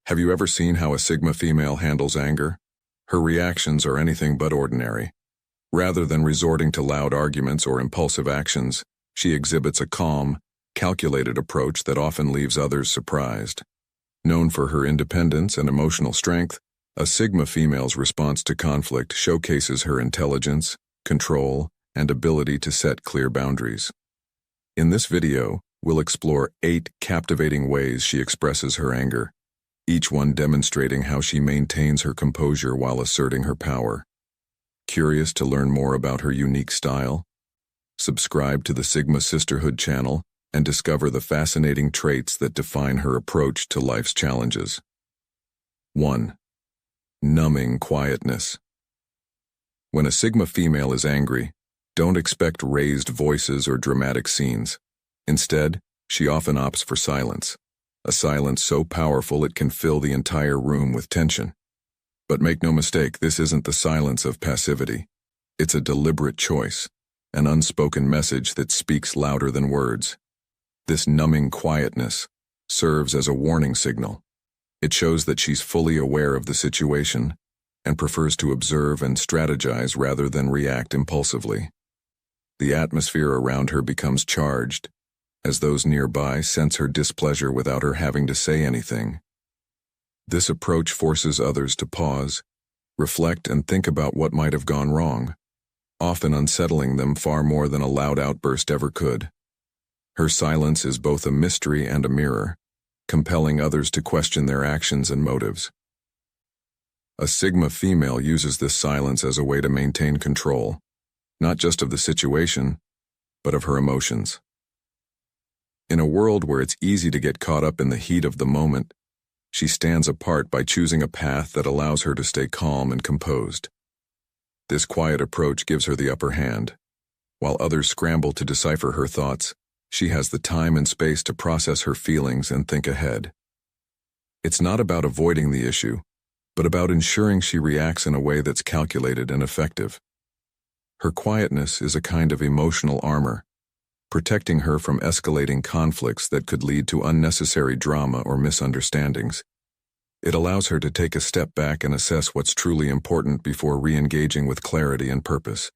Have you ever seen how a Sigma female handles anger? Her reactions are anything but ordinary. Rather than resorting to loud arguments or impulsive actions, she exhibits a calm, calculated approach that often leaves others surprised. Known for her independence and emotional strength, a Sigma female's response to conflict showcases her intelligence, control, and ability to set clear boundaries. In this video, we'll explore 8 captivating ways she expresses her anger, each one demonstrating how she maintains her composure while asserting her power. Curious to learn more about her unique style? Subscribe to the Sigma Sisterhood channel and discover the fascinating traits that define her approach to life's challenges. 1. Numbing quietness. When a Sigma female is angry, don't expect raised voices or dramatic scenes. Instead, she often opts for silence, a silence so powerful it can fill the entire room with tension. But make no mistake, this isn't the silence of passivity. It's a deliberate choice, an unspoken message that speaks louder than words. This numbing quietness serves as a warning signal. It shows that she's fully aware of the situation and prefers to observe and strategize rather than react impulsively. The atmosphere around her becomes charged, as those nearby sense her displeasure without her having to say anything. This approach forces others to pause, reflect, and think about what might have gone wrong, often unsettling them far more than a loud outburst ever could. Her silence is both a mystery and a mirror, compelling others to question their actions and motives. A Sigma female uses this silence as a way to maintain control, not just of the situation, but of her emotions. In a world where it's easy to get caught up in the heat of the moment, she stands apart by choosing a path that allows her to stay calm and composed. This quiet approach gives her the upper hand. While others scramble to decipher her thoughts, she has the time and space to process her feelings and think ahead. It's not about avoiding the issue, but about ensuring she reacts in a way that's calculated and effective. Her quietness is a kind of emotional armor, protecting her from escalating conflicts that could lead to unnecessary drama or misunderstandings. It allows her to take a step back and assess what's truly important before re-engaging with clarity and purpose.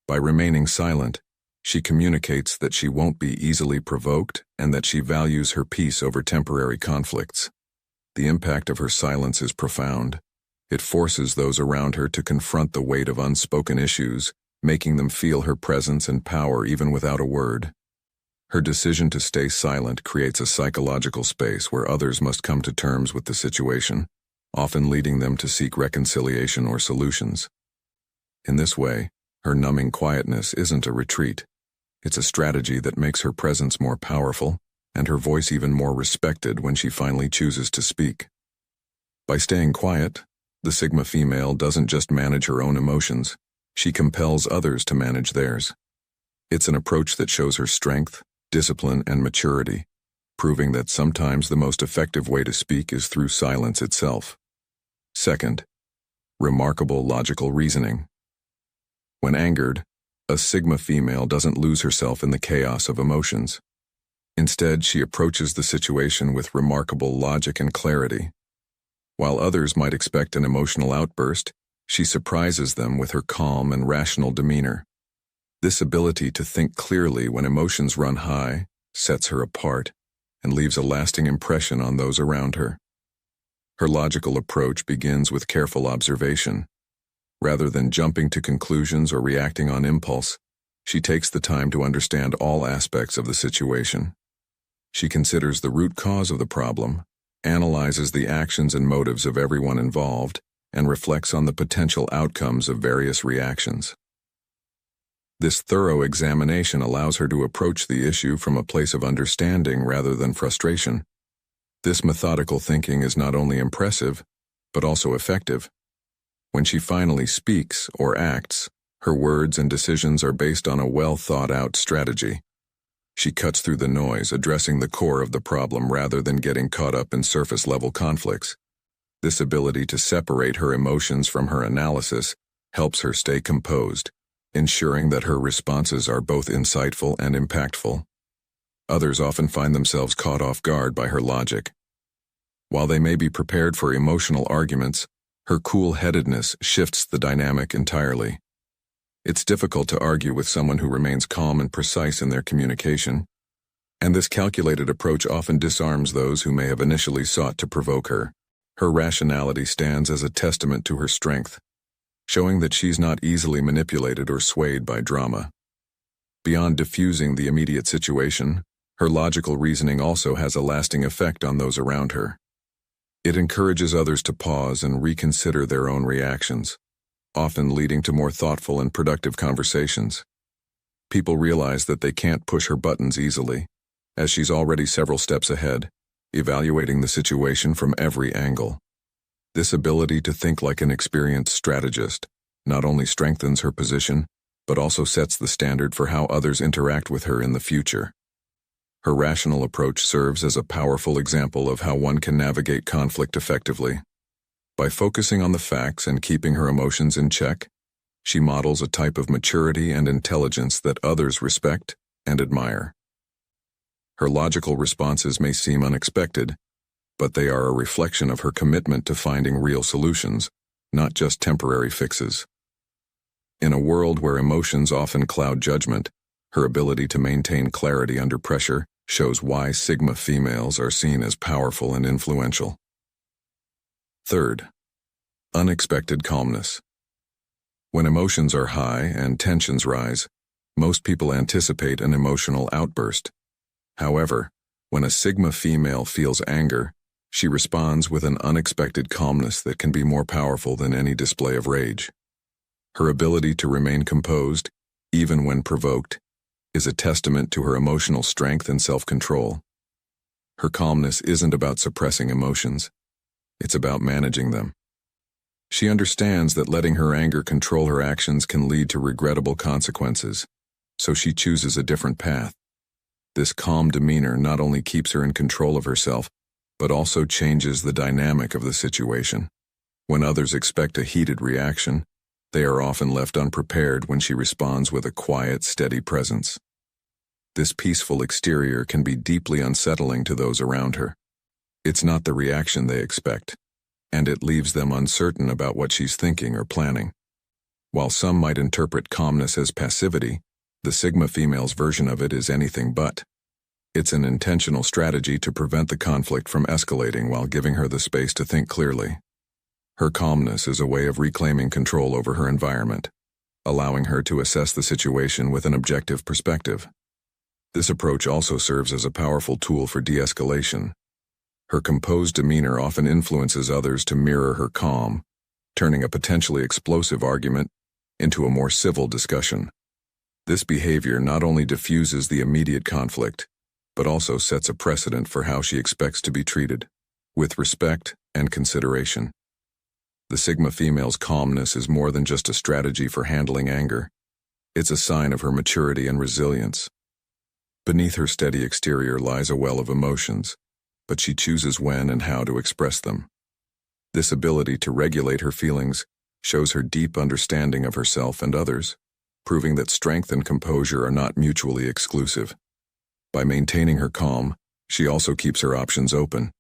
By remaining silent, she communicates that she won't be easily provoked and that she values her peace over temporary conflicts. The impact of her silence is profound. It forces those around her to confront the weight of unspoken issues, making them feel her presence and power even without a word. Her decision to stay silent creates a psychological space where others must come to terms with the situation, often leading them to seek reconciliation or solutions. In this way, her numbing quietness isn't a retreat. It's a strategy that makes her presence more powerful and her voice even more respected when she finally chooses to speak. By staying quiet, the Sigma female doesn't just manage her own emotions, she compels others to manage theirs. It's an approach that shows her strength, discipline, and maturity, proving that sometimes the most effective way to speak is through silence itself. Second, remarkable logical reasoning. When angered, a Sigma female doesn't lose herself in the chaos of emotions. Instead, she approaches the situation with remarkable logic and clarity. While others might expect an emotional outburst, she surprises them with her calm and rational demeanor. This ability to think clearly when emotions run high sets her apart and leaves a lasting impression on those around her. Her logical approach begins with careful observation. Rather than jumping to conclusions or reacting on impulse, she takes the time to understand all aspects of the situation. She considers the root cause of the problem, analyzes the actions and motives of everyone involved, and reflects on the potential outcomes of various reactions. This thorough examination allows her to approach the issue from a place of understanding rather than frustration. This methodical thinking is not only impressive, but also effective. When she finally speaks or acts, her words and decisions are based on a well-thought-out strategy. She cuts through the noise, addressing the core of the problem rather than getting caught up in surface-level conflicts. This ability to separate her emotions from her analysis helps her stay composed, ensuring that her responses are both insightful and impactful. Others often find themselves caught off guard by her logic. While they may be prepared for emotional arguments, her cool-headedness shifts the dynamic entirely. It's difficult to argue with someone who remains calm and precise in their communication, and this calculated approach often disarms those who may have initially sought to provoke her. Her rationality stands as a testament to her strength, showing that she's not easily manipulated or swayed by drama. Beyond diffusing the immediate situation, her logical reasoning also has a lasting effect on those around her. It encourages others to pause and reconsider their own reactions, often leading to more thoughtful and productive conversations. People realize that they can't push her buttons easily, as she's already several steps ahead, evaluating the situation from every angle. This ability to think like an experienced strategist not only strengthens her position, but also sets the standard for how others interact with her in the future. Her rational approach serves as a powerful example of how one can navigate conflict effectively. By focusing on the facts and keeping her emotions in check, she models a type of maturity and intelligence that others respect and admire. Her logical responses may seem unexpected, but they are a reflection of her commitment to finding real solutions, not just temporary fixes. In a world where emotions often cloud judgment, her ability to maintain clarity under pressure shows why Sigma females are seen as powerful and influential. Third, unexpected calmness. When emotions are high and tensions rise, most people anticipate an emotional outburst. However, when a Sigma female feels anger, she responds with an unexpected calmness that can be more powerful than any display of rage. Her ability to remain composed, even when provoked, is a testament to her emotional strength and self-control. Her calmness isn't about suppressing emotions, it's about managing them. She understands that letting her anger control her actions can lead to regrettable consequences, so she chooses a different path. This calm demeanor not only keeps her in control of herself, but also changes the dynamic of the situation. When others expect a heated reaction, they are often left unprepared when she responds with a quiet, steady presence. This peaceful exterior can be deeply unsettling to those around her. It's not the reaction they expect, and it leaves them uncertain about what she's thinking or planning. While some might interpret calmness as passivity, the Sigma female's version of it is anything but. It's an intentional strategy to prevent the conflict from escalating while giving her the space to think clearly. Her calmness is a way of reclaiming control over her environment, allowing her to assess the situation with an objective perspective. This approach also serves as a powerful tool for de-escalation. Her composed demeanor often influences others to mirror her calm, turning a potentially explosive argument into a more civil discussion. This behavior not only diffuses the immediate conflict, but also sets a precedent for how she expects to be treated, with respect and consideration. The Sigma female's calmness is more than just a strategy for handling anger. It's a sign of her maturity and resilience. Beneath her steady exterior lies a well of emotions, but she chooses when and how to express them. This ability to regulate her feelings shows her deep understanding of herself and others, proving that strength and composure are not mutually exclusive. By maintaining her calm, she also keeps her options open.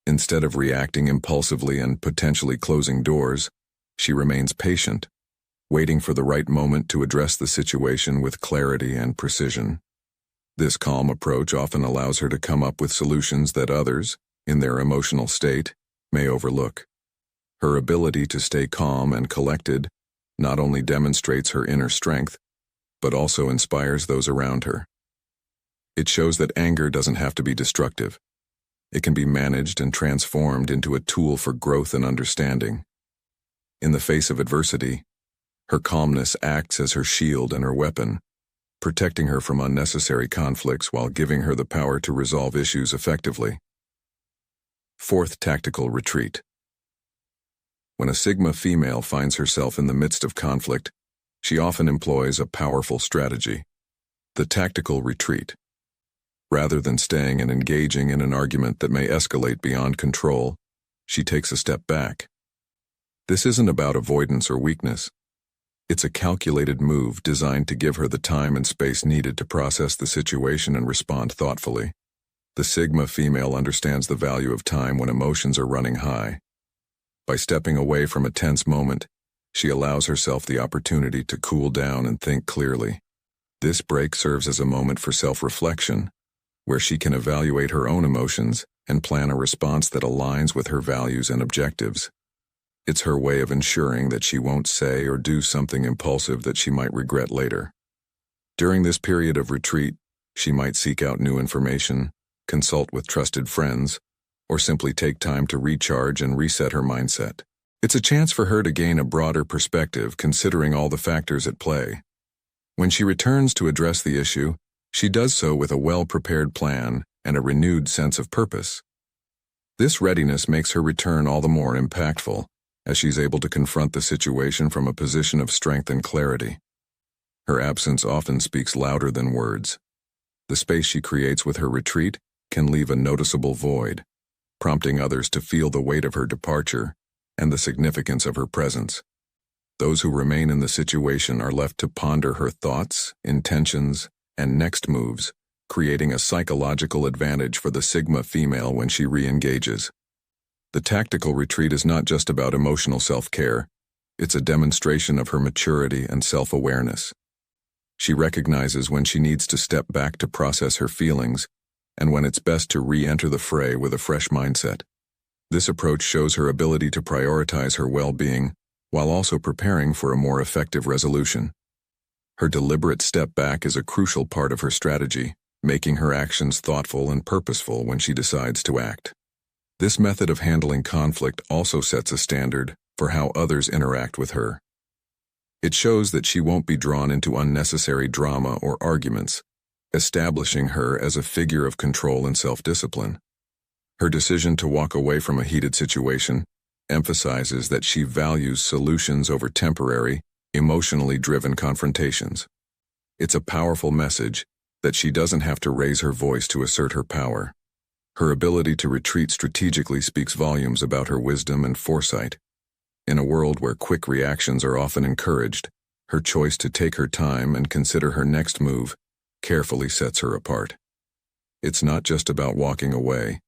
Instead of reacting impulsively and potentially closing doors, she remains patient, waiting for the right moment to address the situation with clarity and precision. This calm approach often allows her to come up with solutions that others, in their emotional state, may overlook. Her ability to stay calm and collected not only demonstrates her inner strength, but also inspires those around her. It shows that anger doesn't have to be destructive. It can be managed and transformed into a tool for growth and understanding. In the face of adversity, her calmness acts as her shield and her weapon, protecting her from unnecessary conflicts while giving her the power to resolve issues effectively. Fourth, tactical retreat. When a Sigma female finds herself in the midst of conflict, she often employs a powerful strategy: the tactical retreat. Rather than staying and engaging in an argument that may escalate beyond control, she takes a step back. This isn't about avoidance or weakness. It's a calculated move designed to give her the time and space needed to process the situation and respond thoughtfully. The Sigma female understands the value of time when emotions are running high. By stepping away from a tense moment, she allows herself the opportunity to cool down and think clearly. This break serves as a moment for self-reflection, where she can evaluate her own emotions and plan a response that aligns with her values and objectives. It's her way of ensuring that she won't say or do something impulsive that she might regret later. During this period of retreat, she might seek out new information, consult with trusted friends, or simply take time to recharge and reset her mindset. It's a chance for her to gain a broader perspective considering all the factors at play. When she returns to address the issue, she does so with a well-prepared plan and a renewed sense of purpose. This readiness makes her return all the more impactful, as she's able to confront the situation from a position of strength and clarity. Her absence often speaks louder than words. The space she creates with her retreat can leave a noticeable void, prompting others to feel the weight of her departure and the significance of her presence. Those who remain in the situation are left to ponder her thoughts, intentions, and next moves, creating a psychological advantage for the Sigma female when she re-engages. The tactical retreat is not just about emotional self-care, it's a demonstration of her maturity and self-awareness. She recognizes when she needs to step back to process her feelings, and when it's best to re-enter the fray with a fresh mindset. This approach shows her ability to prioritize her well-being while also preparing for a more effective resolution. Her deliberate step back is a crucial part of her strategy, making her actions thoughtful and purposeful when she decides to act. This method of handling conflict also sets a standard for how others interact with her. It shows that she won't be drawn into unnecessary drama or arguments, establishing her as a figure of control and self-discipline. Her decision to walk away from a heated situation emphasizes that she values solutions over temporary, emotionally driven confrontations. It's a powerful message that she doesn't have to raise her voice to assert her power. Her ability to retreat strategically speaks volumes about her wisdom and foresight. In a world where quick reactions are often encouraged, her choice to take her time and consider her next move carefully sets her apart. It's not just about walking away.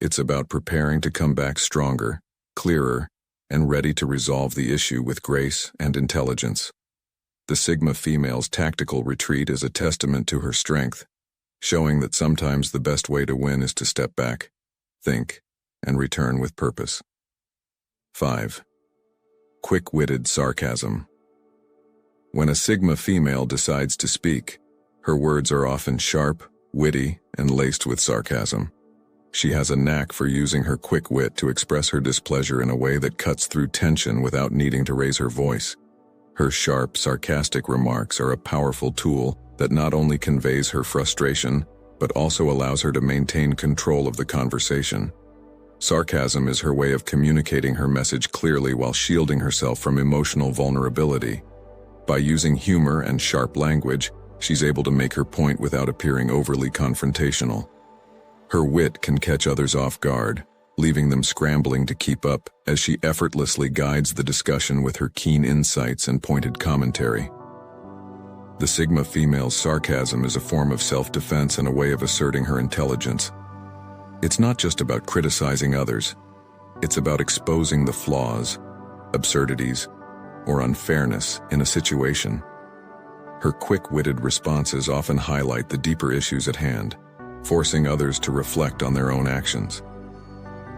It's about preparing to come back stronger, clearer, and ready to resolve the issue with grace and intelligence. The Sigma female's tactical retreat is a testament to her strength, showing that sometimes the best way to win is to step back, think, and return with purpose. 5. Quick-witted sarcasm. When a Sigma female decides to speak, her words are often sharp, witty, and laced with sarcasm. She has a knack for using her quick wit to express her displeasure in a way that cuts through tension without needing to raise her voice. Her sharp, sarcastic remarks are a powerful tool that not only conveys her frustration, but also allows her to maintain control of the conversation. Sarcasm is her way of communicating her message clearly while shielding herself from emotional vulnerability. By using humor and sharp language, she's able to make her point without appearing overly confrontational. Her wit can catch others off guard, leaving them scrambling to keep up as she effortlessly guides the discussion with her keen insights and pointed commentary. The Sigma female's sarcasm is a form of self-defense and a way of asserting her intelligence. It's not just about criticizing others, it's about exposing the flaws, absurdities, or unfairness in a situation. Her quick-witted responses often highlight the deeper issues at hand, forcing others to reflect on their own actions.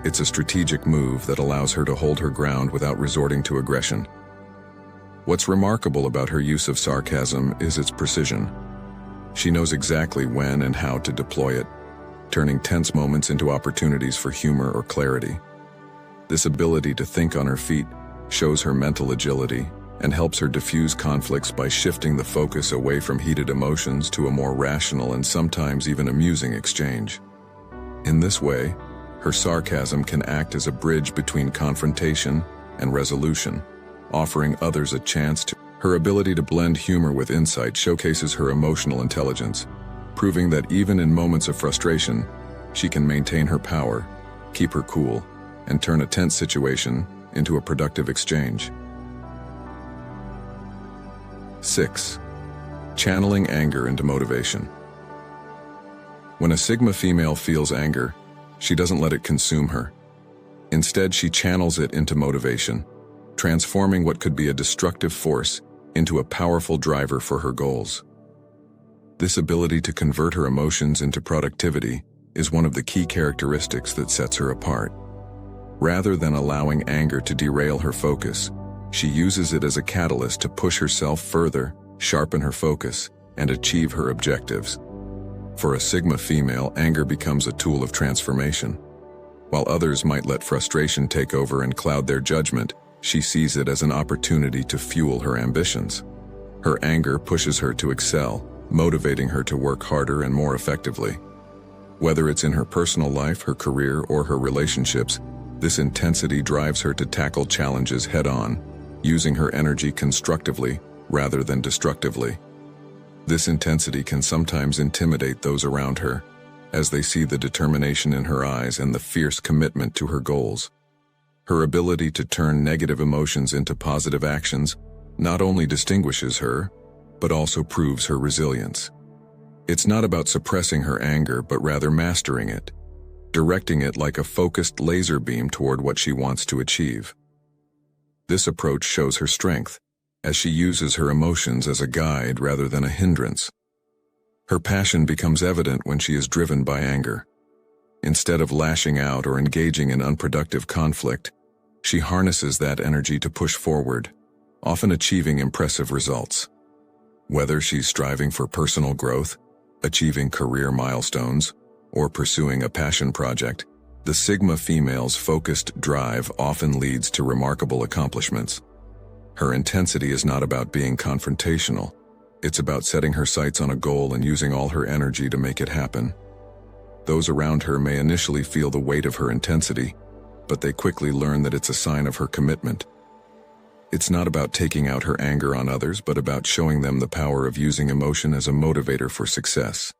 It's a strategic move that allows her to hold her ground without resorting to aggression. What's remarkable about her use of sarcasm is its precision. She knows exactly when and how to deploy it, turning tense moments into opportunities for humor or clarity. This ability to think on her feet shows her mental agility and helps her diffuse conflicts by shifting the focus away from heated emotions to a more rational and sometimes even amusing exchange. In this way, her sarcasm can act as a bridge between confrontation and resolution, offering others a chance to. Her ability to blend humor with insight showcases her emotional intelligence, proving that even in moments of frustration, she can maintain her power, keep her cool, and turn a tense situation into a productive exchange. 6. Channeling anger into motivation. When a Sigma female feels anger, she doesn't let it consume her. Instead, she channels it into motivation, transforming what could be a destructive force into a powerful driver for her goals. This ability to convert her emotions into productivity is one of the key characteristics that sets her apart. Rather than allowing anger to derail her focus, she uses it as a catalyst to push herself further, sharpen her focus, and achieve her objectives. For a Sigma female, anger becomes a tool of transformation. While others might let frustration take over and cloud their judgment, she sees it as an opportunity to fuel her ambitions. Her anger pushes her to excel, motivating her to work harder and more effectively. Whether it's in her personal life, her career, or her relationships, this intensity drives her to tackle challenges head-on, using her energy constructively rather than destructively. This intensity can sometimes intimidate those around her, as they see the determination in her eyes and the fierce commitment to her goals. Her ability to turn negative emotions into positive actions not only distinguishes her, but also proves her resilience. It's not about suppressing her anger, but rather mastering it, directing it like a focused laser beam toward what she wants to achieve. This approach shows her strength, as she uses her emotions as a guide rather than a hindrance. Her passion becomes evident when she is driven by anger. Instead of lashing out or engaging in unproductive conflict, she harnesses that energy to push forward, often achieving impressive results. Whether she's striving for personal growth, achieving career milestones, or pursuing a passion project, the Sigma female's focused drive often leads to remarkable accomplishments. Her intensity is not about being confrontational. It's about setting her sights on a goal and using all her energy to make it happen. Those around her may initially feel the weight of her intensity, but they quickly learn that it's a sign of her commitment. It's not about taking out her anger on others, but about showing them the power of using emotion as a motivator for success.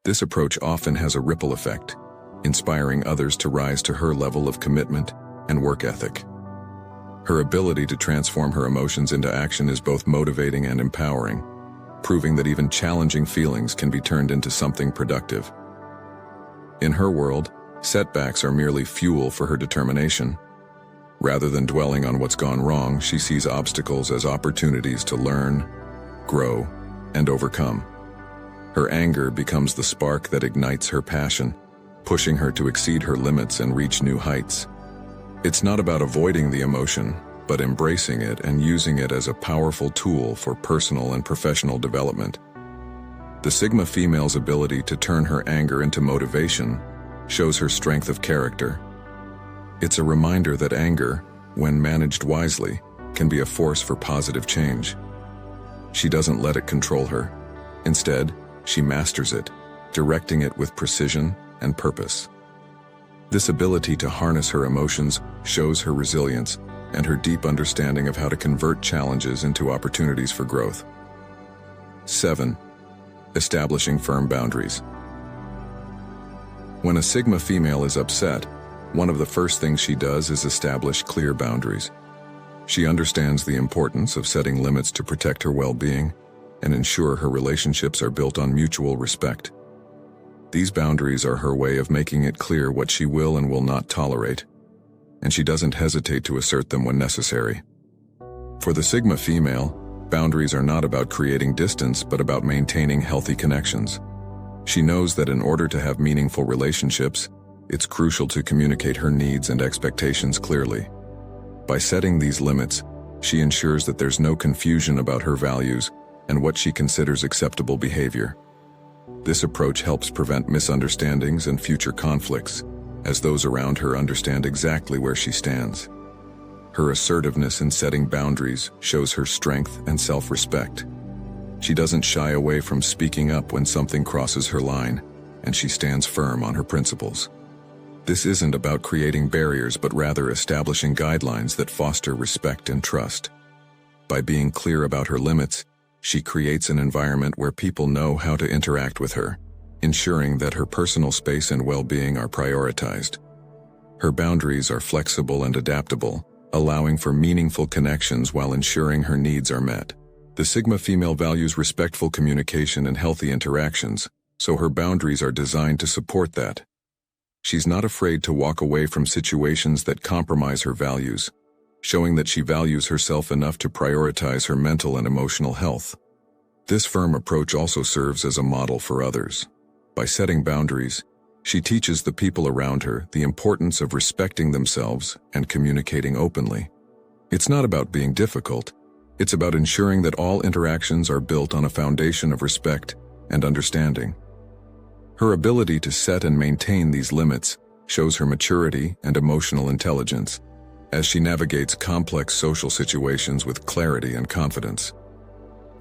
This approach often has a ripple effect, inspiring others to rise to her level of commitment and work ethic. Her ability to transform her emotions into action is both motivating and empowering, proving that even challenging feelings can be turned into something productive. In her world, setbacks are merely fuel for her determination. Rather than dwelling on what's gone wrong, she sees obstacles as opportunities to learn, grow, and overcome. Her anger becomes the spark that ignites her passion, pushing her to exceed her limits and reach new heights. It's not about avoiding the emotion, but embracing it and using it as a powerful tool for personal and professional development. The Sigma female's ability to turn her anger into motivation shows her strength of character. It's a reminder that anger, when managed wisely, can be a force for positive change. She doesn't let it control her. Instead, she masters it, directing it with precision and purpose. This ability to harness her emotions shows her resilience and her deep understanding of how to convert challenges into opportunities for growth. 7. Establishing firm boundaries. When a Sigma female is upset, one of the first things she does is establish clear boundaries. She understands the importance of setting limits to protect her well-being and ensure her relationships are built on mutual respect. These boundaries are her way of making it clear what she will and will not tolerate, and she doesn't hesitate to assert them when necessary. For the Sigma female, boundaries are not about creating distance, but about maintaining healthy connections. She knows that in order to have meaningful relationships, it's crucial to communicate her needs and expectations clearly. By setting these limits, she ensures that there's no confusion about her values and what she considers acceptable behavior. This approach helps prevent misunderstandings and future conflicts, as those around her understand exactly where she stands. Her assertiveness in setting boundaries shows her strength and self-respect. She doesn't shy away from speaking up when something crosses her line, and she stands firm on her principles. This isn't about creating barriers, but rather establishing guidelines that foster respect and trust. By being clear about her limits, she creates an environment where people know how to interact with her, ensuring that her personal space and well-being are prioritized. Her boundaries are flexible and adaptable, allowing for meaningful connections while ensuring her needs are met. The Sigma female values respectful communication and healthy interactions, so her boundaries are designed to support that. She's not afraid to walk away from situations that compromise her values, showing that she values herself enough to prioritize her mental and emotional health. This firm approach also serves as a model for others. By setting boundaries, she teaches the people around her the importance of respecting themselves and communicating openly. It's not about being difficult, it's about ensuring that all interactions are built on a foundation of respect and understanding. Her ability to set and maintain these limits shows her maturity and emotional intelligence, as she navigates complex social situations with clarity and confidence.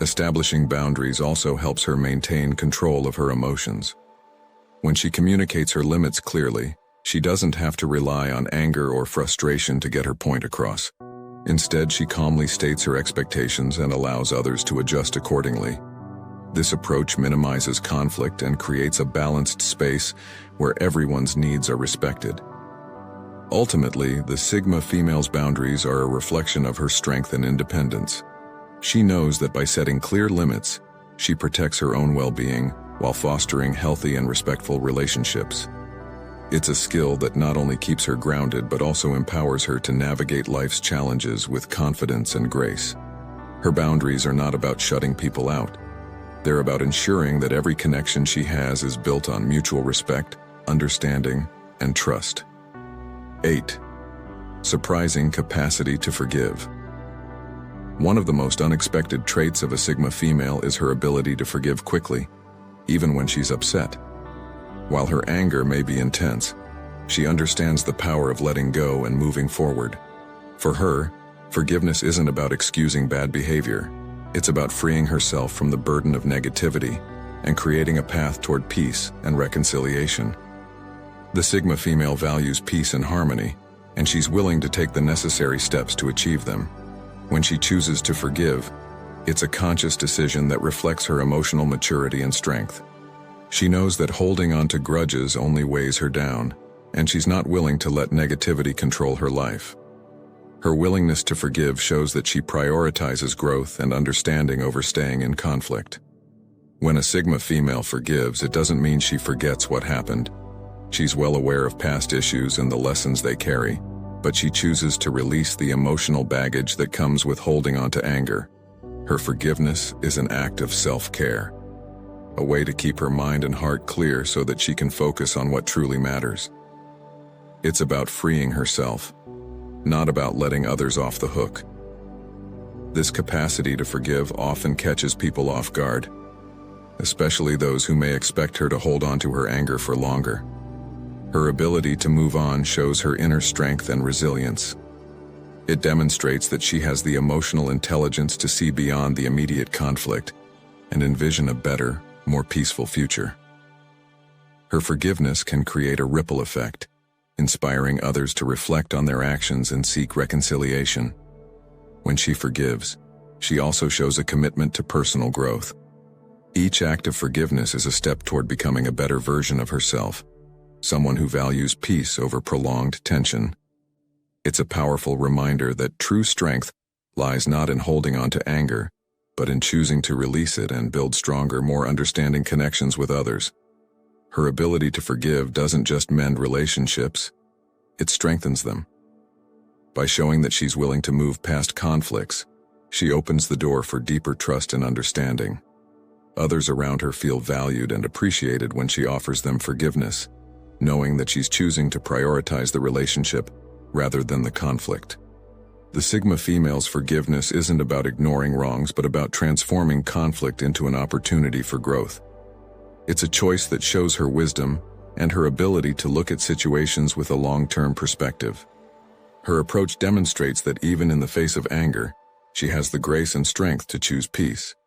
Establishing boundaries also helps her maintain control of her emotions. When she communicates her limits clearly, she doesn't have to rely on anger or frustration to get her point across. Instead, she calmly states her expectations and allows others to adjust accordingly. This approach minimizes conflict and creates a balanced space where everyone's needs are respected. Ultimately, the Sigma female's boundaries are a reflection of her strength and independence. She knows that by setting clear limits, she protects her own well-being while fostering healthy and respectful relationships. It's a skill that not only keeps her grounded but also empowers her to navigate life's challenges with confidence and grace. Her boundaries are not about shutting people out. They're about ensuring that every connection she has is built on mutual respect, understanding, and trust. 8. Surprising capacity to forgive. One of the most unexpected traits of a Sigma female is her ability to forgive quickly, even when she's upset. While her anger may be intense, she understands the power of letting go and moving forward. For her, forgiveness isn't about excusing bad behavior. It's about freeing herself from the burden of negativity and creating a path toward peace and reconciliation. The Sigma female values peace and harmony, and she's willing to take the necessary steps to achieve them. When she chooses to forgive, it's a conscious decision that reflects her emotional maturity and strength. She knows that holding on to grudges only weighs her down, and she's not willing to let negativity control her life. Her willingness to forgive shows that she prioritizes growth and understanding over staying in conflict. When a Sigma female forgives, it doesn't mean she forgets what happened. She's well aware of past issues and the lessons they carry, but she chooses to release the emotional baggage that comes with holding on to anger. Her forgiveness is an act of self-care, a way to keep her mind and heart clear so that she can focus on what truly matters. It's about freeing herself, not about letting others off the hook. This capacity to forgive often catches people off guard, especially those who may expect her to hold on to her anger for longer. Her ability to move on shows her inner strength and resilience. It demonstrates that she has the emotional intelligence to see beyond the immediate conflict and envision a better, more peaceful future. Her forgiveness can create a ripple effect, inspiring others to reflect on their actions and seek reconciliation. When she forgives, she also shows a commitment to personal growth. Each act of forgiveness is a step toward becoming a better version of herself, someone who values peace over prolonged tension. It's a powerful reminder that true strength lies not in holding on to anger, but in choosing to release it and build stronger, more understanding connections with others. Her ability to forgive doesn't just mend relationships, it strengthens them. By showing that she's willing to move past conflicts, she opens the door for deeper trust and understanding. Others around her feel valued and appreciated when she offers them forgiveness, knowing that she's choosing to prioritize the relationship rather than the conflict. The Sigma female's forgiveness isn't about ignoring wrongs, but about transforming conflict into an opportunity for growth. It's a choice that shows her wisdom and her ability to look at situations with a long-term perspective. Her approach demonstrates that even in the face of anger, she has the grace and strength to choose peace.